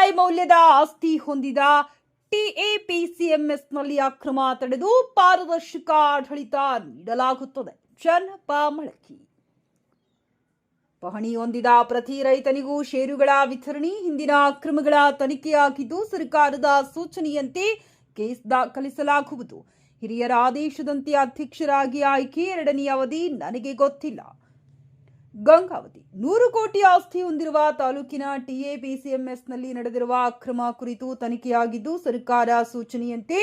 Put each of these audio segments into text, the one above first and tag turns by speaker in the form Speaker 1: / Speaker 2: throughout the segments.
Speaker 1: ರೂಪಾಯಿ ಮೌಲ್ಯದ ಆಸ್ತಿ ಹೊಂದಿದ ಟಿಎಪಿಸಿಎಂಎಸ್ನಲ್ಲಿ ಅಕ್ರಮ ತಡೆದು ಪಾರದರ್ಶಕ ಆಡಳಿತ ನೀಡಲಾಗುತ್ತದೆ. ಚನ್ನಪ್ಪ ಮಳಕಿ. ಪಹಣಿ ಹೊಂದಿದ ಪ್ರತಿ ರೈತನಿಗೂ ಷೇರುಗಳ ವಿತರಣೆ ಹಿಂದಿನ ಅಕ್ರಮಗಳ ತನಿಖೆಯಾಗಿದ್ದು ಸರ್ಕಾರದ ಸೂಚನೆಯಂತೆ ಕೇಸ್ ದಾಖಲಿಸಲಾಗುವುದು. ಹಿರಿಯರ ಆದೇಶದಂತೆ ಅಧ್ಯಕ್ಷರಾಗಿ ಆಯ್ಕೆ, 2ನೇ ಅವಧಿ ನನಗೆ ಗೊತ್ತಿಲ್ಲ. ಗಂಗಾವತಿ. 100 ಕೋಟಿ ಆಸ್ತಿ ಹೊಂದಿರುವ ತಾಲೂಕಿನ ಟಿಎಪಿಸಿಎಂಎಸ್ನಲ್ಲಿ ನಡೆದಿರುವ ಅಕ್ರಮ ಕುರಿತು ತನಿಖೆಯಾಗಿದ್ದು ಸರ್ಕಾರ ಸೂಚನೆಯಂತೆ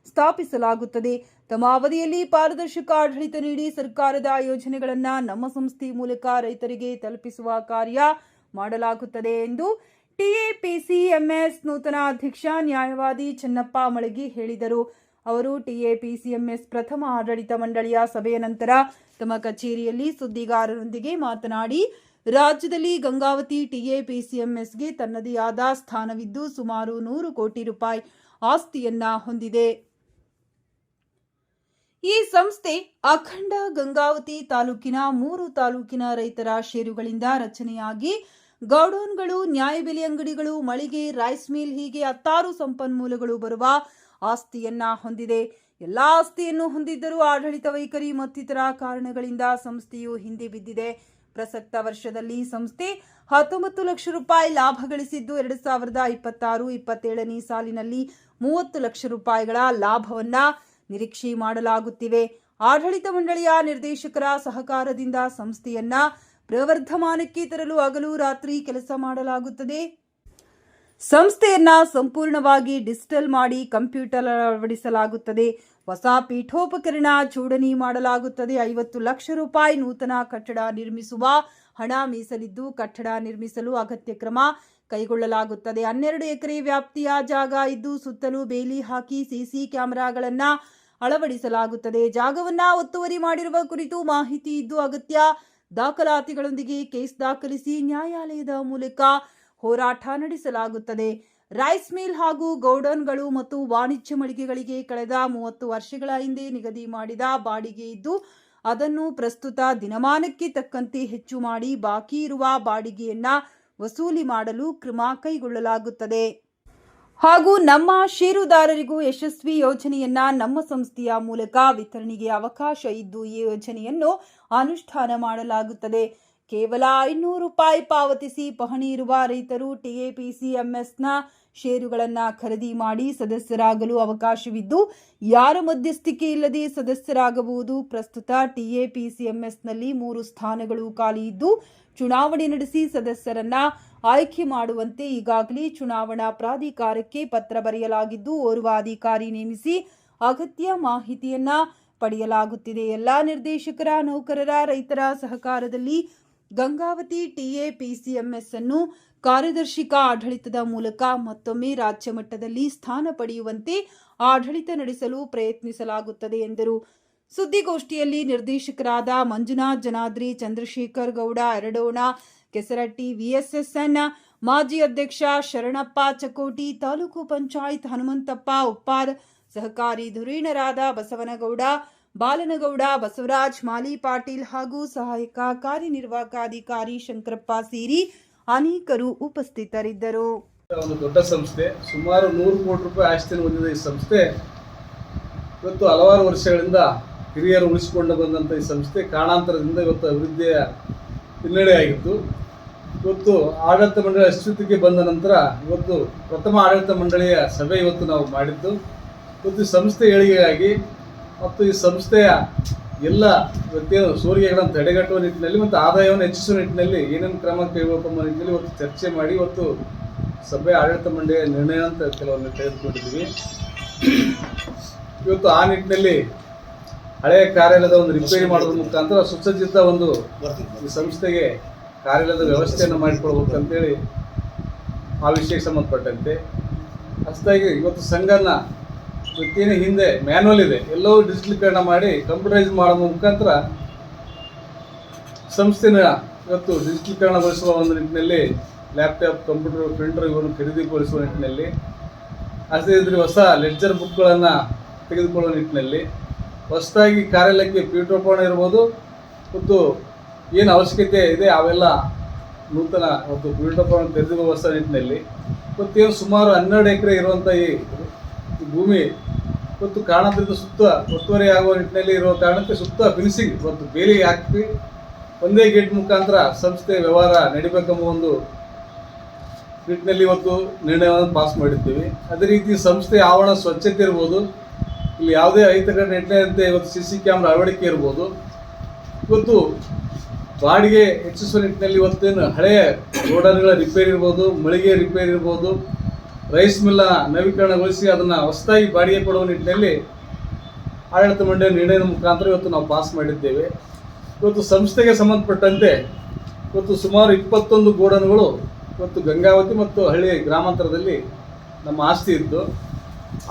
Speaker 1: ಸ್ಥಾಪಿಸಲಾಗುತ್ತದೆ. ತಮ್ಮ ಅವಧಿಯಲ್ಲಿ ಪಾರದರ್ಶಕ ಆಡಳಿತ ನೀಡಿ ಸರ್ಕಾರದ ಯೋಜನೆಗಳನ್ನು ನಮ್ಮ ಸಂಸ್ಥೆ ಮೂಲಕ ರೈತರಿಗೆ ತಲುಪಿಸುವ ಕಾರ್ಯ ಮಾಡಲಾಗುತ್ತದೆ ಎಂದು ಟಿಎಪಿಸಿಎಂಎಸ್ ನೂತನ ಅಧ್ಯಕ್ಷ ನ್ಯಾಯವಾದಿ ಚನ್ನಪ್ಪ ಮಳಗಿ ಹೇಳಿದರು. ಅವರು ಟಿಎಪಿಸಿಎಂಎಸ್ ಪ್ರಥಮ ಆಡಳಿತ ಮಂಡಳಿಯ ಸಭೆಯ ನಂತರ ತಮ್ಮ ಕಚೇರಿಯಲ್ಲಿ ಸುದ್ದಿಗಾರರೊಂದಿಗೆ ಮಾತನಾಡಿ, ರಾಜ್ಯದಲ್ಲಿ ಗಂಗಾವತಿ ಟಿಎಪಿಸಿಎಂಎಸ್ಗೆ ತನ್ನದೇ ಆದ ಸ್ಥಾನವಿದ್ದು ಸುಮಾರು 100 ಕೋಟಿ ರೂಪಾಯಿ ಆಸ್ತಿಯನ್ನ ಹೊಂದಿದೆ. ಈ ಸಂಸ್ಥೆ ಅಖಂಡ ಗಂಗಾವತಿ ತಾಲೂಕಿನ 3 ತಾಲೂಕಿನ ರೈತರ ಷೇರುಗಳಿಂದ ರಚನೆಯಾಗಿ ಗೌಡೌನ್ಗಳು, ನ್ಯಾಯಬೆಲೆ ಅಂಗಡಿಗಳು, ಮಳಿಗೆ, ರೈಸ್ ಮಿಲ್ ಹೀಗೆ 16 ಸಂಪನ್ಮೂಲಗಳು ಬರುವ ಆಸ್ತಿಯನ್ನ ಹೊಂದಿದೆ. ಎಲ್ಲಾ ಆಸ್ತಿಯನ್ನು ಹೊಂದಿದ್ದರೂ ಆಡಳಿತ ವೈಖರಿ ಮತ್ತಿತರ ಕಾರಣಗಳಿಂದ ಸಂಸ್ಥೆಯು ಹಿಂದೆ ಬಿದ್ದಿದೆ. ಪ್ರಸಕ್ತ ವರ್ಷದಲ್ಲಿ ಸಂಸ್ಥೆ 19 ಲಕ್ಷ ರೂಪಾಯಿ ಲಾಭ ಗಳಿಸಿದ್ದು 2026-27ನೇ ಸಾಲಿನಲ್ಲಿ 30 ಲಕ್ಷ ರೂಪಾಯಿಗಳ ಲಾಭವನ್ನ ನಿರೀಕ್ಷೆ ಮಾಡಲಾಗುತ್ತಿವೆ. ಆಡಳಿತ ಮಂಡಳಿಯ ನಿರ್ದೇಶಕರ ಸಹಕಾರದಿಂದ ಸಂಸ್ಥೆಯನ್ನ ಪ್ರವರ್ಧಮಾನಕ್ಕೆ ತರಲು ಹಗಲು ರಾತ್ರಿ ಕೆಲಸ ಮಾಡಲಾಗುತ್ತದೆ. ಸಂಸ್ಥೆಯನ್ನ ಸಂಪೂರ್ಣವಾಗಿ ಡಿಜಿಟಲ್ ಮಾಡಿ ಕಂಪ್ಯೂಟರ್ ಅಳವಡಿಸಲಾಗುತ್ತದೆ. ಹೊಸ ಪೀಠೋಪಕರಣ ಜೋಡಣೆ ಮಾಡಲಾಗುತ್ತದೆ. 50 ಲಕ್ಷ ರೂಪಾಯಿ ನೂತನ ಕಟ್ಟಡ ನಿರ್ಮಿಸುವ ಹಣ ಮೀಸಲಿದ್ದು ಕಟ್ಟಡ ನಿರ್ಮಿಸಲು ಅಗತ್ಯ ಕ್ರಮ ಕೈಗೊಳ್ಳಲಾಗುತ್ತದೆ. 12 ಎಕರೆ ವ್ಯಾಪ್ತಿಯ ಜಾಗ ಇದ್ದು ಸುತ್ತಲೂ ಬೇಲಿ ಹಾಕಿ ಸಿಸಿ ಕ್ಯಾಮೆರಾಗಳನ್ನು ಅಳವಡಿಸಲಾಗುತ್ತದೆ. ಜಾಗವನ್ನ ಒತ್ತುವರಿ ಮಾಡಿರುವ ಕುರಿತು ಮಾಹಿತಿ ಇದ್ದು ಅಗತ್ಯ ದಾಖಲಾತಿಗಳೊಂದಿಗೆ ಕೇಸ್ ದಾಖಲಿಸಿ ನ್ಯಾಯಾಲಯದ ಮೂಲಕ ಹೋರಾಟ ನಡೆಸಲಾಗುತ್ತದೆ. ರೈಸ್ ಮಿಲ್ ಹಾಗೂ ಗೌಡನ್ಗಳು ಮತ್ತು ವಾಣಿಜ್ಯ ಮಳಿಗೆಗಳಿಗೆ ಕಳೆದ 30 ವರ್ಷಗಳ ಹಿಂದೆ ನಿಗದಿ ಮಾಡಿದ ಬಾಡಿಗೆ ಇದ್ದು ಅದನ್ನು ಪ್ರಸ್ತುತ ದಿನಮಾನಕ್ಕೆ ತಕ್ಕಂತೆ ಹೆಚ್ಚು ಮಾಡಿ ಬಾಕಿ ಇರುವ ಬಾಡಿಗೆಯನ್ನ ವಸೂಲಿ ಮಾಡಲು ಕ್ರಮ ಕೈಗೊಳ್ಳಲಾಗುತ್ತದೆ. ಹಾಗೂ ನಮ್ಮ ಷೇರುದಾರರಿಗೂ ಯಶಸ್ವಿ ಯೋಜನೆಯನ್ನ ನಮ್ಮ ಸಂಸ್ಥೆಯ ಮೂಲಕ ವಿತರಣೆಗೆ ಅವಕಾಶ ಇದ್ದು ಈ ಯೋಜನೆಯನ್ನು ಅನುಷ್ಠಾನ ಮಾಡಲಾಗುತ್ತದೆ. ಕೇವಲ 500 ರೂಪಾಯಿ ಪಾವತಿಸಿ ಪಹಣಿ ಇರುವ ರೈತರು ಟಿಎಪಿಸಿಎಂಎಸ್ನ ಷೇರುಗಳನ್ನು ಖರೀದಿ ಮಾಡಿ ಸದಸ್ಯರಾಗಲು ಅವಕಾಶವಿದ್ದು ಯಾರ ಮಧ್ಯಸ್ಥಿಕೆ ಇಲ್ಲದೆ ಸದಸ್ಯರಾಗಬಹುದು. ಪ್ರಸ್ತುತ ಟಿಎಪಿಸಿಎಂಎಸ್ನಲ್ಲಿ 3 ಸ್ಥಾನಗಳು ಖಾಲಿ ಇದ್ದು ಚುನಾವಣೆ ನಡೆಸಿ ಸದಸ್ಯರನ್ನ ಆಯ್ಕೆ ಮಾಡುವಂತೆ ಈಗಾಗಲೇ ಚುನಾವಣಾ ಪ್ರಾಧಿಕಾರಕ್ಕೆ ಪತ್ರ ಬರೆಯಲಾಗಿದ್ದು ಓರ್ವ ಅಧಿಕಾರಿ ನೇಮಿಸಿ ಅಗತ್ಯ ಮಾಹಿತಿಯನ್ನ ಪಡೆಯಲಾಗುತ್ತಿದೆ. ಎಲ್ಲಾ ನಿರ್ದೇಶಕರ, ನೌಕರರ, ರೈತರ ಸಹಕಾರದಲ್ಲಿ ಗಂಗಾವತಿ ಟಿಎಪಿಸಿಎಂಎಸ್ ಅನ್ನು ಪಾರದರ್ಶಕ ಆಡಳಿತದ ಮೂಲಕ ಮತ್ತೊಮ್ಮೆ ರಾಜ್ಯ ಮಟ್ಟದಲ್ಲಿ ಸ್ಥಾನ ಪಡೆಯುವಂತೆ ಆಡಳಿತ ನಡೆಸಲು ಪ್ರಯತ್ನಿಸಲಾಗುತ್ತದೆ ಎಂದರು. ಸುದ್ದಿಗೋಷ್ಠಿಯಲ್ಲಿ ನಿರ್ದೇಶಕರಾದ ಮಂಜುನಾಥ್ ಜನಾದ್ರಿ, ಚಂದ್ರಶೇಖರ್ ಗೌಡ ಎರಡೋಣ, ಕೆಸರಟ್ಟಿ, ವಿಎಸ್ಎಸ್ಎನ್ ಮಾಜಿ ಅಧ್ಯಕ್ಷ ಶರಣಪ್ಪ ಚಕೋಟಿ, ತಾಲೂಕು ಪಂಚಾಯತ್ ಹನುಮಂತಪ್ಪ ಉಪ್ಪಾರ್, ಸಹಕಾರಿ ಧುರೀಣರಾದ ಬಸವನಗೌಡ, ಬಾಲನಗೌಡ, ಬಸವರಾಜ್, ಮಾಲಿ ಪಾಟೀಲ್ ಹಾಗೂ ಸಹಾಯಕ ಕಾರ್ಯನಿರ್ವಾಹಕ ಅಧಿಕಾರಿ ಶಂಕರಪ್ಪ ಸೇರಿ ಅನೇಕರು ಉಪಸ್ಥಿತರಿದ್ದರು.
Speaker 2: ಒಂದು ದೊಡ್ಡ ಸಂಸ್ಥೆ, ಸುಮಾರು 100 ಕೋಟಿ ರೂಪಾಯಿ ಆಸ್ತಿಯನ್ನು ಹೊಂದಿದ ಈ ಸಂಸ್ಥೆ ಇವತ್ತು ಹಲವಾರು ವರ್ಷಗಳಿಂದ ಹಿರಿಯರು ಉಳಿಸಿಕೊಂಡು ಬಂದಂಥ ಈ ಸಂಸ್ಥೆ ಕಾರಣಾಂತರದಿಂದ ಇವತ್ತು ಅಭಿವೃದ್ಧಿಯ ಹಿನ್ನಡೆ ಆಗಿತ್ತು. ಇವತ್ತು ಆಡಳಿತ ಮಂಡಳಿ ಅಸ್ತಿತ್ವಕ್ಕೆ ಬಂದ ನಂತರ ಇವತ್ತು ಪ್ರಥಮ ಆಡಳಿತ ಮಂಡಳಿಯ ಸಭೆ ಇವತ್ತು ನಾವು ಮಾಡಿದ್ದು. ಇವತ್ತು ಈ ಸಂಸ್ಥೆ ಏಳಿಗೆಗಾಗಿ ಮತ್ತು ಈ ಸಂಸ್ಥೆಯ ಎಲ್ಲ ವ್ಯಕ್ತಿಯ ಸೋರಿಕೆಗಳನ್ನು ತಡೆಗಟ್ಟುವ ನಿಟ್ಟಿನಲ್ಲಿ ಮತ್ತು ಆದಾಯವನ್ನು ಹೆಚ್ಚಿಸುವ ನಿಟ್ಟಿನಲ್ಲಿ ಏನೇನು ಕ್ರಮ ಕೈಗೊಳ್ಳಬೇಕು ಅನ್ನೋ ನಿಟ್ಟಿನಲ್ಲಿ ಇವತ್ತು ಚರ್ಚೆ ಮಾಡಿ ಇವತ್ತು ಸಭೆ ಆಡಳಿತ ಮಂಡಳಿಯ ನಿರ್ಣಯ ಅಂತ ಕೆಲವೊಂದು ತೆಗೆದುಕೊಂಡಿದ್ದೀವಿ. ಇವತ್ತು ಆ ನಿಟ್ಟಿನಲ್ಲಿ ಹಳೆಯ ಕಾರ್ಯಾಲಯದ ಒಂದು ರಿಪೇರಿ ಮಾಡೋದ್ರ ಮುಖಾಂತರ ಸುಸಜ್ಜಿತ ಒಂದು ಈ ಸಂಸ್ಥೆಗೆ ಕಾರ್ಯಾಲಯದ ವ್ಯವಸ್ಥೆಯನ್ನು ಮಾಡಿಕೊಡ್ಬೇಕಂತೇಳಿ ಆ ವಿಷಯಕ್ಕೆ ಸಂಬಂಧಪಟ್ಟಂತೆ ಅಷ್ಟಾಗಿ ಇವತ್ತು ಸಂಘನ ಇವತ್ತೇನು ಹಿಂದೆ ಮ್ಯಾನ್ಯಲ್ ಇದೆ ಎಲ್ಲವೂ ಡಿಜಿಟಲೀಕರಣ ಮಾಡಿ ಕಂಪ್ಯೂಟರೈಸ್ ಮಾಡೋ ಮುಖಾಂತರ ಸಂಸ್ಥೆನ ಇವತ್ತು ಡಿಜಿಟಲೀಕರಣಗೊಳಿಸುವ ಒಂದು ನಿಟ್ಟಿನಲ್ಲಿ ಲ್ಯಾಪ್ಟಾಪ್, ಕಂಪ್ಯೂಟರ್, ಪ್ರಿಂಟರ್ ಇವನ್ನು ಖರೀದಿಗೊಳಿಸುವ ನಿಟ್ಟಿನಲ್ಲಿ, ಅಷ್ಟೇ ಇದ್ರೆ ಹೊಸ ಲೆಡ್ಜರ್ ಬುಕ್ಗಳನ್ನು ತೆಗೆದುಕೊಳ್ಳುವ ನಿಟ್ಟಿನಲ್ಲಿ, ಹೊಸದಾಗಿ ಕಾರ್ಯಾಲಯಕ್ಕೆ ಪೀಠೋಪಕರಣ ಇರ್ಬೋದು ಮತ್ತು ಏನು ಅವಶ್ಯಕತೆ ಇದೆ ಅವೆಲ್ಲ ನೂತನ ಮತ್ತು ಪೀಠೋಪಕರಣ ತೆರೆದುಕೊಳ್ಳುವ ನಿಟ್ಟಿನಲ್ಲಿ ಇವತ್ತೇನು ಸುಮಾರು 12 ಎಕರೆ ಇರುವಂಥ ಈ ಭೂಮಿ ಇವತ್ತು ಕಾರಣದಿಂದ ಸುತ್ತ ಒತ್ತುವರಿ ಆಗುವ ನಿಟ್ಟಿನಲ್ಲಿ ಇರುವ ಕಾರಣಕ್ಕೆ ಸುತ್ತ ಫಿನಿಶಿಂಗ್ ಇವತ್ತು ಬೇಲಿ ಹಾಕಿ ಒಂದೇ ಗೇಟ್ ಮುಖಾಂತರ ಸಂಸ್ಥೆ ವ್ಯವಹಾರ ನಡಿಬೇಕೆಂಬ ಒಂದು ನಿಟ್ಟಿನಲ್ಲಿ ಇವತ್ತು ನಿರ್ಣಯವನ್ನು ಪಾಸ್ ಮಾಡಿದ್ದೀವಿ. ಅದೇ ರೀತಿ ಸಂಸ್ಥೆ ಆವರಣ ಸ್ವಚ್ಛತೆ ಇರ್ಬೋದು, ಇಲ್ಲಿ ಯಾವುದೇ ಅಹಿತಕರ ನೆಟ್ಟಿನಂತೆ ಇವತ್ತು CC ಕ್ಯಾಮ್ರಾ ಅಳವಡಿಕೆ ಇರ್ಬೋದು. ಇವತ್ತು ಬಾಡಿಗೆ ಹೆಚ್ಚಿಸುವ ನಿಟ್ಟಿನಲ್ಲಿ ಇವತ್ತೇನು ಹಳೆಯ ಗೋಡನ್ಗಳ ರಿಪೇರಿ ಇರ್ಬೋದು, ಮಳಿಗೆ ರಿಪೇರಿ ಇರ್ಬೋದು, ರೈಸ್ ಮಿಲ್ಲ ನವೀಕರಣಗೊಳಿಸಿ ಅದನ್ನು ಹೊಸದಾಗಿ ಬಾಡಿಗೆ ಕೊಡುವ ನಿಟ್ಟಿನಲ್ಲಿ ಆಡಳಿತ ಮಂಡಳಿ ನಿರ್ಣಯದ ಮುಖಾಂತರ ಇವತ್ತು ನಾವು ಪಾಸ್ ಮಾಡಿದ್ದೇವೆ. ಇವತ್ತು ಸಂಸ್ಥೆಗೆ ಸಂಬಂಧಪಟ್ಟಂತೆ ಇವತ್ತು ಸುಮಾರು 21 ಗೋಡನ್ಗಳು ಇವತ್ತು ಗಂಗಾವತಿ ಮತ್ತು ಹಳ್ಳಿ ಗ್ರಾಮಾಂತರದಲ್ಲಿ ನಮ್ಮ ಆಸ್ತಿ ಇತ್ತು.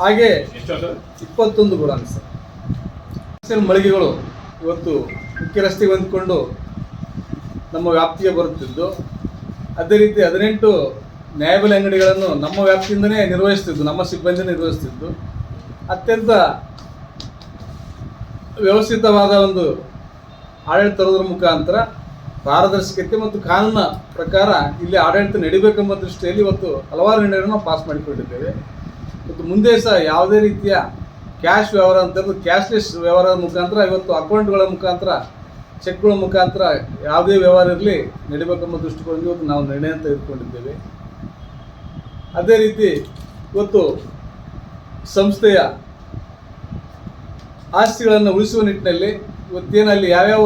Speaker 2: ಹಾಗೆ 21 ಗೋಡನ್ ಸರ್ ಮಳಿಗೆಗಳು ಇವತ್ತು ಮುಖ್ಯ ರಸ್ತೆಗೆ ಹೊಂದಿಕೊಂಡು ನಮ್ಮ ವ್ಯಾಪ್ತಿಗೆ ಬರುತ್ತಿದ್ದು, ಅದೇ ರೀತಿ 18 ನ್ಯಾಯಬೆಲೆ ಅಂಗಡಿಗಳನ್ನು ನಮ್ಮ ವ್ಯಾಪ್ತಿಯಿಂದನೇ ನಿರ್ವಹಿಸ್ತಿದ್ದು, ನಮ್ಮ ಸಿಬ್ಬಂದಿ ನಿರ್ವಹಿಸ್ತಿದ್ದು. ಅತ್ಯಂತ ವ್ಯವಸ್ಥಿತವಾದ ಒಂದು ಆಡಳಿತ ತರುವುದರ ಮುಖಾಂತರ ಪಾರದರ್ಶಕತೆ ಮತ್ತು ಕಾನೂನಿನ ಪ್ರಕಾರ ಇಲ್ಲಿ ಆಡಳಿತ ನಡಿಬೇಕೆಂಬ ದೃಷ್ಟಿಯಲ್ಲಿ ಇವತ್ತು ಹಲವಾರು ನಿರ್ಣಯಗಳನ್ನು ನಾವು ಪಾಸ್ ಮಾಡಿಕೊಂಡಿದ್ದೇವೆ. ಮತ್ತು ಮುಂದೆ ಸಹ ಯಾವುದೇ ರೀತಿಯ ಕ್ಯಾಶ್ ವ್ಯವಹಾರ ಅಂತಂದ್ರೆ ಕ್ಯಾಶ್ಲೆಸ್ ವ್ಯವಹಾರದ ಮುಖಾಂತರ ಇವತ್ತು ಅಕೌಂಟ್ಗಳ ಮುಖಾಂತರ ಚೆಕ್ಗಳ ಮುಖಾಂತರ ಯಾವುದೇ ವ್ಯವಹಾರ ಇರಲಿ ನಡಿಬೇಕೆಂಬ ದೃಷ್ಟಿಕೋನದಿಂದ ಇವತ್ತು ನಾವು ನಿರ್ಣಯ ತೆಗೆದುಕೊಂಡಿದ್ದೇವೆ. ಅದೇ ರೀತಿ ಇವತ್ತು ಸಂಸ್ಥೆಯ ಆಸ್ತಿಗಳನ್ನು ಉಳಿಸುವ ನಿಟ್ಟಿನಲ್ಲಿ ಇವತ್ತೇನಲ್ಲಿ ಯಾವ್ಯಾವ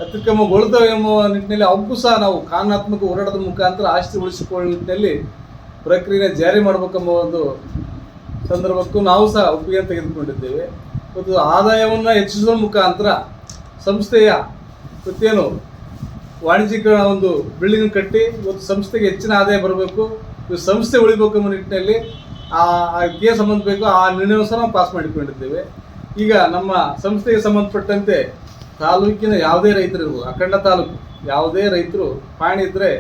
Speaker 2: ಅತಿಕ್ರಮಗೊಳ್ತವೆ ಎಂಬ ನಿಟ್ಟಿನಲ್ಲಿ ಅವಕ್ಕೂ ಸಹ ನಾವು ಕಾನೂನಾತ್ಮಕ ಹೋರಾಟದ ಮುಖಾಂತರ ಆಸ್ತಿ ಉಳಿಸಿಕೊಳ್ಳುವ ನಿಟ್ಟಿನಲ್ಲಿ ಪ್ರಕ್ರಿಯೆ ಜಾರಿ ಮಾಡಬೇಕೆಂಬ ಒಂದು ಸಂದರ್ಭಕ್ಕೂ ನಾವು ಸಹ ಒಪ್ಪಿಗೆ ತೆಗೆದುಕೊಂಡಿದ್ದೇವೆ. ಇವತ್ತು ಆದಾಯವನ್ನು ಹೆಚ್ಚಿಸುವ ಮುಖಾಂತರ ಸಂಸ್ಥೆಯ ಇವತ್ತೇನು ವಾಣಿಜ್ಯೀಕರಣ ಒಂದು ಬಿಲ್ಡಿಂಗ್ ಕಟ್ಟಿ ಇವತ್ತು ಸಂಸ್ಥೆಗೆ ಹೆಚ್ಚಿನ ಆದಾಯ ಬರಬೇಕು, ಇವತ್ತು ಸಂಸ್ಥೆ ಉಳಿಬೇಕೆಂಬ ನಿಟ್ಟಿನಲ್ಲಿ ಅದಕ್ಕೆ ಸಂಬಂಧಬೇಕು ಆ ನಿರ್ಣಯವನ್ನು ಸಹ ನಾವು ಪಾಸ್ ಮಾಡಿಕೊಂಡಿದ್ದೇವೆ. ಈಗ ನಮ್ಮ ಸಂಸ್ಥೆಗೆ ಸಂಬಂಧಪಟ್ಟಂತೆ ತಾಲೂಕಿನ ಯಾವುದೇ ರೈತರು ಇರ್ಬೋದು, ಅಖಂಡ ತಾಲೂಕು ಯಾವುದೇ ರೈತರು ಪಾಣಿ ಇದ್ದರೆ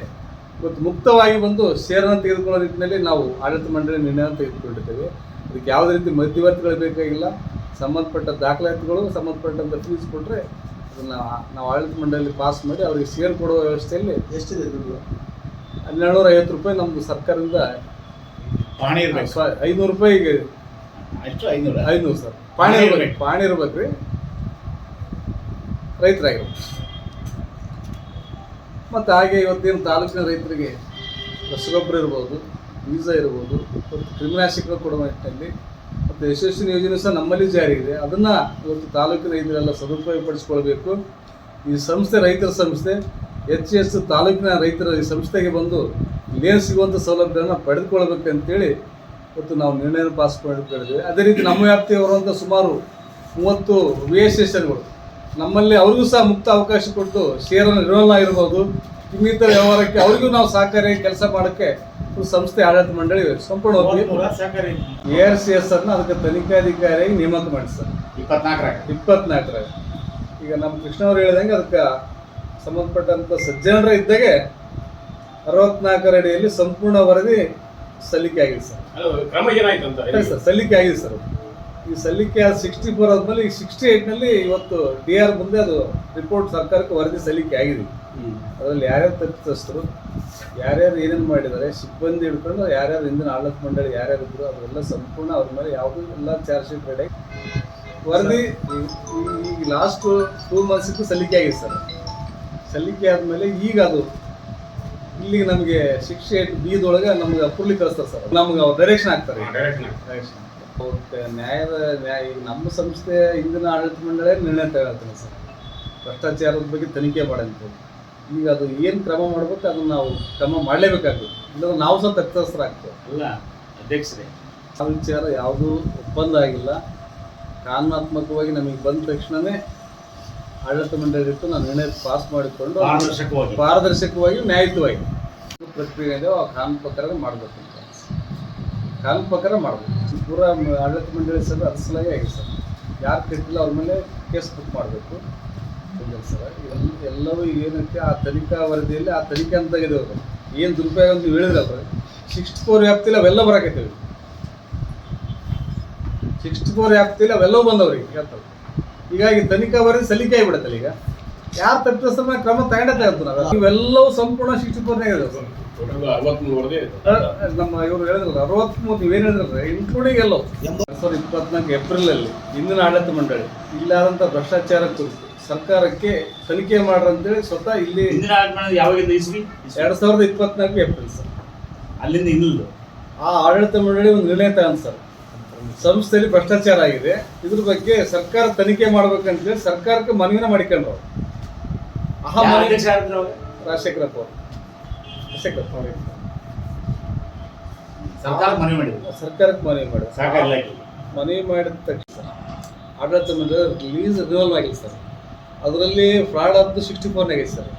Speaker 2: ಇವತ್ತು ಮುಕ್ತವಾಗಿ ಬಂದು ಶೇರನ್ನು ತೆಗೆದುಕೊಳ್ಳೋ ನಿಟ್ಟಿನಲ್ಲಿ ನಾವು ಆಡಳಿತ ಮಂಡಳಿ ನಿರ್ಣಯವನ್ನು ತೆಗೆದುಕೊಂಡಿದ್ದೇವೆ. ಅದಕ್ಕೆ ಯಾವುದೇ ರೀತಿ ಮಧ್ಯವರ್ತಿಗಳು ಬೇಕಾಗಿಲ್ಲ. ಸಂಬಂಧಪಟ್ಟ ದಾಖಲಾತಿಗಳು ಸಂಬಂಧಪಟ್ಟಂಥ ಫೀಸ್ ಕೊಟ್ಟರೆ ಅದನ್ನು ನಾವು ಆಡಳಿತ ಮಂಡಳಿಯಲ್ಲಿ ಪಾಸ್ ಮಾಡಿ ಅವರಿಗೆ ಶೇರ್ ಕೊಡುವ ವ್ಯವಸ್ಥೆಯಲ್ಲಿ
Speaker 3: ಎಷ್ಟಿದೆ ದುಡ್ಡು?
Speaker 2: 1250 ರೂಪಾಯಿ ನಮ್ಮದು ಸರ್ಕಾರದಿಂದ
Speaker 3: ಪಾಣಿ ಇರಬೇಕು.
Speaker 2: 500 ರೂಪಾಯಿಗೆ
Speaker 3: ಎಷ್ಟು? 500
Speaker 2: 500 ಸರ್. ಪಾಣಿ ಇರ್ಬೇಕು ರೀ, ರೈತರಾಗಿರ್ಬೇಕು. ಮತ್ತು ಹಾಗೆ ಇವತ್ತೇನು ತಾಲೂಕಿನ ರೈತರಿಗೆ ರಸಗೊಬ್ಬರ ಇರ್ಬೋದು, ಬೀಜ ಇರ್ಬೋದು, ಮತ್ತು ಕ್ರಿಮಿನಾಶಕಗಳು ಕೊಡುವ ನಿಟ್ಟಿನಲ್ಲಿ ಮತ್ತು ಯಶಸ್ವಿನಿ ಯೋಜನೆ ಸಹ ನಮ್ಮಲ್ಲಿ ಜಾರಿ ಇದೆ. ಅದನ್ನು ಇವತ್ತು ತಾಲೂಕಿನ ರೈತರೆಲ್ಲ ಸದುಪಯೋಗಪಡಿಸ್ಕೊಳ್ಬೇಕು. ಈ ಸಂಸ್ಥೆ ರೈತರ ಸಂಸ್ಥೆ ಹೆಚ್ಚು ತಾಲೂಕಿನ ರೈತರ ಈ ಸಂಸ್ಥೆಗೆ ಬಂದು ಇಲ್ಲೇನು ಸಿಗುವಂಥ ಸೌಲಭ್ಯವನ್ನು ಪಡೆದುಕೊಳ್ಬೇಕಂತೇಳಿ ಇವತ್ತು ನಾವು ನಿರ್ಣಯ ಪಾಸ್ ಮಾಡಿಕೊಂಡಿದ್ದೇವೆ. ಅದೇ ರೀತಿ ನಮ್ಮ ವ್ಯಾಪ್ತಿಗೆ ಬರುವಂಥ ಸುಮಾರು 30 VSSNಗಳು ನಮ್ಮಲ್ಲಿ ಅವ್ರಿಗೂ ಸಹ ಮುಕ್ತ ಅವಕಾಶ ಕೊಟ್ಟು ಶೇರನ್ನು ನಿರ್ವಹಣೆ ಆಗಿರ್ಬೋದು, ಇನ್ನಿತರ ವ್ಯವಹಾರಕ್ಕೆ ಅವರಿಗೂ ನಾವು ಸಹಕಾರಿ ಕೆಲಸ ಮಾಡೋಕ್ಕೆ ಸಂಸ್ಥೆ ಆಡಳಿತ ಮಂಡಳಿ ಸಂಪೂರ್ಣವಾಗಿ ARCS ಅನ್ನು ಅದಕ್ಕೆ ತನಿಖಾಧಿಕಾರಿಯಾಗಿ ನೇಮಕ ಮಾಡಿ ಸರ್ 24 ಈಗ ನಮ್ಮ ಕೃಷ್ಣ ಅವರು ಹೇಳಿದಂಗೆ ಅದಕ್ಕೆ ಸಂಬಂಧಪಟ್ಟಂಥ ಸಜ್ಜನರ ಇದ್ದಾಗೆ 64 ಅಡಿಯಲ್ಲಿ ಸಂಪೂರ್ಣ ವರದಿ ಸಲ್ಲಿಕೆ ಆಗಿದೆ ಸರ್. ಸರ್ ಸಲ್ಲಿಕೆ ಆಗಿದೆ ಸರ್. ಈ ಸಲ್ಲಿಕೆ 64 ಆದ್ಮೇಲೆ ಈ 68ನಲ್ಲಿ ಇವತ್ತು DR ಮುಂದೆ ಅದು ರಿಪೋರ್ಟ್ ಸರ್ಕಾರಕ್ಕೆ ವರದಿ ಸಲ್ಲಿಕೆ ಆಗಿದೆ. ಅದರಲ್ಲಿ ಯಾರ್ಯಾರು ತಪ್ಪಿತಸ್ಥರು, ಯಾರ್ಯಾರು ಏನೇನು ಮಾಡಿದ್ದಾರೆ, ಸಿಬ್ಬಂದಿ ಹಿಡ್ಕೊಂಡು ಯಾರ್ಯಾರು ಹಿಂದಿನ ಆಡಳಿತ ಮಂಡಳಿ ಯಾರ್ಯಾರು ಇದ್ರು ಅದೆಲ್ಲ ಸಂಪೂರ್ಣ ಅವ್ರ ಮೇಲೆ ಯಾವುದೂ ಎಲ್ಲ ಚಾರ್ಜ್ ಶೀಟ್ ರೆಡಿ ವರದಿ ಈಗ ಲಾಸ್ಟ್ 2 ಮಂತ್ಸಿದ್ದು ಸಲ್ಲಿಕೆ ಆಗಿದೆ ಸರ್. ಸಲ್ಲಿಕೆ ಆದಮೇಲೆ ಈಗ ಅದು ಇಲ್ಲಿಗೆ ನಮಗೆ 68 B ನಮ್ಗೆ ಅಪ್ರೂವ್ಲಿ ಕಳಿಸ್ತಾರೆ ಸರ್. ನಮ್ಗೆ ಅವ್ರು ಡೈರೆಕ್ಷನ್ ಆಗ್ತಾರೆ. ನ್ಯಾಯ ನಮ್ಮ ಸಂಸ್ಥೆ ಹಿಂದಿನ ಆಡಳಿತ ಮಂಡಳಿ ನಿರ್ಣಯ ತಗೊಳ್ತಾನೆ ಸರ್, ಭ್ರಷ್ಟಾಚಾರದ ಬಗ್ಗೆ ತನಿಖೆ ಮಾಡಂತ. ಈಗ ಅದು ಏನು ಕ್ರಮ ಮಾಡ್ಬೇಕು ಅದನ್ನು ನಾವು ಕ್ರಮ ಮಾಡಲೇಬೇಕಾಗ್ತದೆ, ಇಲ್ಲಂದ್ರೆ ನಾವು ಸಹ ತಪ್ಪಿತಸ್ಥರಾಗ್ತೇವೆ.
Speaker 3: ಅಲ್ಲ ಅಧ್ಯಕ್ಷರೇ,
Speaker 2: ಆ ವಿಚಾರ ಯಾವುದೂ ಒಪ್ಪಂದ ಆಗಿಲ್ಲ. ಕಾನೂನಾತ್ಮಕವಾಗಿ ನಮಗೆ ಬಂದ ತಕ್ಷಣವೇ ಆಡಳಿತ ಮಂಡಳಿ ಇಟ್ಟು ನಾವು ನಿರ್ಣಯ ಪಾಸ್ ಮಾಡಿಕೊಂಡು ಪಾರದರ್ಶಕವಾಗಿ ನ್ಯಾಯಯುತವಾಗಿ ಪ್ರಕ್ರಿಯೆ ಇದೆ, ಆ ಕಾನೂನು ಪ್ರಕಾರ ಮಾಡಬೇಕು ಅಂತ ಕಾನೂನು ಪ್ರಕಾರ ಮಾಡಬೇಕು. ಪೂರಾ ಆಡಳಿತ ಮಂಡಳಿ ಸಭೆ ಅರಸಲಾಗಿ ಆಗಿದೆ ಸರ್. ಯಾರು ಕಟ್ಟಿಲ್ಲ ಅವ್ರ ಮೇಲೆ ಕೇಸ್ ಬುಕ್ ಮಾಡಬೇಕು ಸರ್. ಎಲ್ಲವೂ ಏನೈತೆ ಆ ತನಿಖಾ ವರದಿಯಲ್ಲಿ ಆ ತನಿಖೆ ಅಂತ ಇದೆ. ಏನು ದುರುಪಯೋಗ ಅಂತ ಹೇಳಿದ್ರೆ ಅವ್ರು 64 ವ್ಯಾಪ್ತಿಯಲ್ಲಿ ಅವೆಲ್ಲ ಬರಾಕೈತೇವೆ. 64 ವ್ಯಾಪ್ತಿಯಲ್ಲಿ ಅವೆಲ್ಲವೂ ಬಂದವ್ರಿಗೆ ಹೇಳ್ತಾರೆ. ಹೀಗಾಗಿ ತನಿಖಾ ವರದಿ ಸಲ್ಲಿಕೆ ಆಗಿಬಿಡುತ್ತಲ್ಲ. ಈಗ ಯಾರು ತಪ್ಪಿಸ್ತಾರೆ ಮೇಲೆ ಕ್ರಮ ತಗೊಂಡೇ ತಗೋತೀವಿ ನಾವು. ಇವೆಲ್ಲವೂ ಸಂಪೂರ್ಣ 64 ಇದೆ ಸರ್.
Speaker 3: ಟೋಟಲ್ 63 ವರದಿ ಇದೆ.
Speaker 2: ನಮ್ಮ ಇವರು ಹೇಳಿದ್ರಲ್ಲ 63, ನೀವೇನು ಹೇಳಿದ್ರೆ ಇನ್ಕ್ಲೂಡಿಂಗ್ ಎಲ್ಲೋ 2024 ಏಪ್ರಿಲಲ್ಲಿ ಹಿಂದಿನ ಆಡಳಿತ ಮಂಡಳಿ ಇಲ್ಲಾದಂಥ ಭ್ರಷ್ಟಾಚಾರ ಕುರಿತು ಸರ್ಕಾರಕ್ಕೆ ತನಿಖೆ ಮಾಡ್ರಿ ಅಂತೇಳಿ ಸ್ವತಃ ಇಲ್ಲಿ
Speaker 3: ಹಿಂದಿನ ಆಡಳಿತ ಯಾವಾಗಿಂದ ಇಸ್ವಿ?
Speaker 2: 2024 ಏಪ್ರಿಲ್ ಸರ್.
Speaker 3: ಅಲ್ಲಿಂದ ಇನ್ನಿಲ್ಲ.
Speaker 2: ಆ ಆಡಳಿತ ಮಂಡಳಿ ಒಂದು ನಿರ್ಣಯ ತಗೊಂಡ್ ಸರ್, ಸಂಸ್ಥೆಯಲ್ಲಿ ಭ್ರಷ್ಟಾಚಾರ ಆಗಿದೆ, ಇದ್ರ ಬಗ್ಗೆ ಸರ್ಕಾರ ತನಿಖೆ ಮಾಡ್ಬೇಕಂತೇಳಿ ಸರ್ಕಾರಕ್ಕೆ ಮನವಿನ ಮಾಡಿಕೊಂಡ್ರು.
Speaker 3: ಅಧ್ಯಕ್ಷ ಯಾರಿದ್ರು ಅವಾಗ?
Speaker 2: ರಾಜಶೇಖರಪ್ಪ ಅವರು
Speaker 3: ಸರ್ಕಾರ ಮನವಿ ಮಾಡಿದ್ರು.
Speaker 2: ಸರ್ಕಾರಕ್ಕೆ ಮನವಿ ಮಾಡಿದ್ರು.
Speaker 3: ಸಹಕಾರ ಇಲಾಖೆ
Speaker 2: ಮನವಿ ಮಾಡಿದ ತಕ್ಷಣ ಆಡಳಿತ ಮಂಡಳಿ ರಿಲೀಸ್ ರಿನೋವಲ್ ಆಗಿಲ್ಲ ಸರ್. ಅದರಲ್ಲಿ ಫ್ರಾಡ್ ಆದ್ದು 64 ಆಗೈತೆ ಸರ್.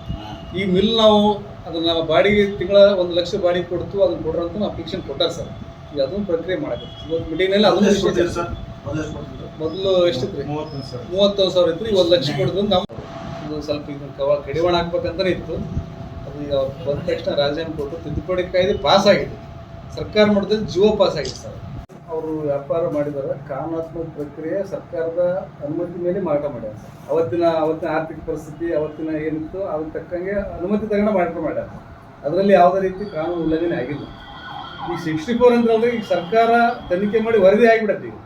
Speaker 2: ಈ ಮಿಲ್ ನಾವು ಅದನ್ನ ಬಾಡಿಗೆ ತಿಂಗಳ 1 ಲಕ್ಷ ಬಾಡಿಗೆ ಕೊಡ್ತು, ಅದನ್ನ ಕೊಡ್ರಂತ ನಾವು ಅಪ್ಲಿಕೇಶನ್ ಕೊಟ್ಟಾರೆ ಸರ್. ಈಗ ಅದನ್ನು ಪ್ರಕ್ರಿಯೆ ಮಾಡಬೇಕು. ಇವತ್ತು ಮೀಟಿಂಗ್ನಲ್ಲಿ ಅದನ್ನು ಮೊದಲು ಎಷ್ಟಿತ್ತು? 31,000 ಇತ್ತು. ಈಗ 1 ಲಕ್ಷ ಕೊಡೋದು ನಾವು ಇದು ಸ್ವಲ್ಪ ಇದನ್ನ ಕಡಿವಾಣ ಹಾಕ್ಬೇಕಂತಾನೆ ಇತ್ತು. ಅದು ಈಗ ಅವ್ರು ಬಂದ ತಕ್ಷಣ ರಾಜೀನಾಮೆ ಕೊಟ್ಟು ತಿದ್ದುಪಡಿ ಕಾಯ್ದೆ ಪಾಸ್ ಆಗಿದೆ, ಸರ್ಕಾರ ಮಟ್ಟದಲ್ಲಿ ಜೀವೋ ಪಾಸ್ ಆಗಿದೆ ಸರ್. ಅವರು ವ್ಯಾಪಾರ ಮಾಡಿದ್ದಾರೆ, ಕಾನೂನಾತ್ಮಕ ಪ್ರಕ್ರಿಯೆ ಸರ್ಕಾರದ ಅನುಮತಿ ಮೇಲೆ ಮಾರಾಟ ಮಾಡ್ಯಾರ ಸರ್. ಅವತ್ತಿನ ಆರ್ಥಿಕ ಪರಿಸ್ಥಿತಿ ಅವತ್ತಿನ ಏನಿತ್ತು ಅದಕ್ಕೆ ತಕ್ಕಂಗೆ ಅನುಮತಿ ತಗೊಂಡು ಮಾರಾಟ ಮಾಡ್ಯಾರ. ಅದರಲ್ಲಿ ಯಾವುದೇ ರೀತಿ ಕಾನೂನು ಉಲ್ಲಂಘನೆ ಆಗಿಲ್ಲ. ಈ 64 ಅಂದ್ರೆ ಈಗ ಸರ್ಕಾರ ತನಿಖೆ ಮಾಡಿ ವರದಿ ಆಗಿಬಿಡತ್ತೆ. ಈಗ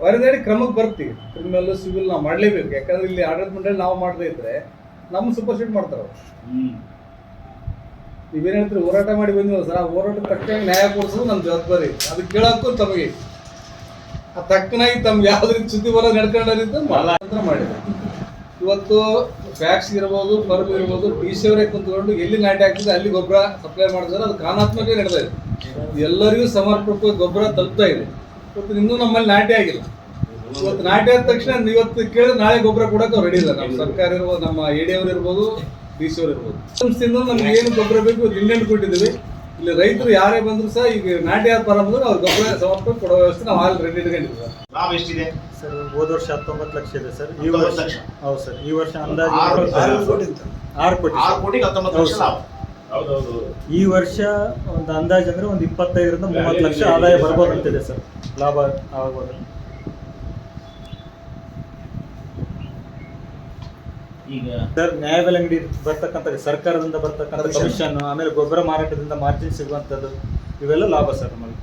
Speaker 2: ವರದಿ ಮಾಡಿ ಕ್ರಮಕ್ಕೆ ಬರ್ತೀವಿ. ಕ್ರಿಮಿನಲ್ ಸಿವಿಲ್ ನಾವು ಮಾಡಲೇಬೇಕು. ಯಾಕಂದ್ರೆ ಇಲ್ಲಿ ಆಡಳಿತ ಮಂಡಳಿ ನಾವು ಮಾಡದೇ ಇದ್ರೆ ನಮ್ಮ ಸೂಪರ್ಸೀಡ್ ಮಾಡ್ತಾರೆ ಅವ್ರು. ನೀವೇನು ಹೇಳ್ತೀರಿ, ಹೋರಾಟ ಮಾಡಿ ಬಂದಿವಲ್ಲ ಸರ್, ಆ ಹೋರಾಟ ತಕ್ಕಂಗೆ ನ್ಯಾಯ ಕೊಡಿಸೋದು ನಮ್ಮ ಜವಾಬ್ದಾರಿ. ಅದು ಕೇಳೋಕ್ಕೂ ತಮಗೆ ಆ ತಕ್ಕನಾಗಿ ತಮ್ಗೆ ಯಾವುದೇ ರೀತಿ ಸುದ್ದಿ ಬರೋದು ನಡ್ಕೊಂಡಿದ್ದು ಮಾಡಿದೆ. ಇವತ್ತು ಫ್ಯಾಕ್ಸ್ ಇರ್ಬೋದು, ಫರ್ಮ್ ಇರ್ಬೋದು, DC ಅವರೇ ಕುಂತ್ಕೊಂಡು ಎಲ್ಲಿ ನಾಟಿ ಆಗ್ತದೆ ಅಲ್ಲಿ ಗೊಬ್ಬರ ಸಪ್ಲೈ ಮಾಡಿದ್ರೆ ಅದು ಕಾನೂನಾತ್ಮಕ ನಡೆದ ಇದೆ. ಎಲ್ಲರಿಗೂ ಸಮರ್ಪಕ ಗೊಬ್ಬರ ತಲುಪ್ತಾ ಇದೆ. ಇವತ್ತು ಇನ್ನೂ ನಮ್ಮಲ್ಲಿ ನಾಟಿ ಆಗಿಲ್ಲ. ಇವತ್ತು ನಾಟಿ ಆದ ತಕ್ಷಣ ಇವತ್ತು ಕೇಳಿದ್ರೆ ನಾಳೆ ಗೊಬ್ಬರ ಕೊಡೋಕೆ ರೆಡಿ ಇಲ್ಲ. ನಮ್ಮ ಸರ್ಕಾರ ಇರ್ಬೋದು, ನಮ್ಮ AD ಅವರು ಇರ್ಬೋದು, DC ಅವರು ಇರ್ಬೋದು. ಸಂಸ್ಥೆಯಿಂದ ನಮ್ಗೆ ಏನು ಗೊಬ್ಬರ ಬೇಕು ಇಂಡೆಂಟ್ ಕೊಟ್ಟಿದ್ದೀವಿ. ಇಲ್ಲಿ ರೈತರು ಯಾರೇ ಬಂದ್ರು ಸಹ ಈಗ ನಾಟಿ ಆದ ಬರೋದ್ರೆ ಅವ್ರ ಗೊಬ್ಬರ ಸಮರ್ಪಕ ಕೊಡೋ ವ್ಯವಸ್ಥೆ ನಾವು ಆಲ್ ರೆಡಿ ಇಟ್ಕೊಂಡಿದ್ದೀವಿ.
Speaker 3: ಲಾಭ ಎಷ್ಟಿದೆ
Speaker 4: ಸರ್? ಹೋದ ವರ್ಷ 19 ಲಕ್ಷ ಇದೆ ಸರ್. ಈ
Speaker 3: 19
Speaker 4: ವರ್ಷ
Speaker 3: ಲಕ್ಷ.
Speaker 4: ಹೌದು ಸರ್. ಈ ವರ್ಷ ಅಂದಾಜು
Speaker 3: 6 ಕೋಟಿ.
Speaker 4: 6 ಕೋಟಿ
Speaker 3: 19 ಲಕ್ಷ ಲಾಭ. ಹೌದೌದು.
Speaker 4: ಈ ವರ್ಷ ಒಂದು ಅಂದಾಜು ಅಂದ್ರೆ ಒಂದು 25ರಿಂದ 30 ಲಕ್ಷ ಆದಾಯ ಬರ್ಬೋದು ಅಂತಿದೆ ಸರ್. ಲಾಭ ಆಗ್ಬೋದು.
Speaker 3: ಈಗ
Speaker 4: ಸರ್ ನ್ಯಾಯಬೆಲೆ ಅಂಗಡಿ ಬರ್ತಕ್ಕಂಥ ಸರ್ಕಾರದಿಂದ ಬರ್ತಕ್ಕಂಥ ಕಮಿಷನ್, ಆಮೇಲೆ ಗೊಬ್ಬರ ಮಾರಾಟದಿಂದ ಮಾರ್ಜಿನ್ ಸಿಗುವಂಥದ್ದು, ಇವೆಲ್ಲ ಲಾಭ ಸರ್ ನಮಗೆ.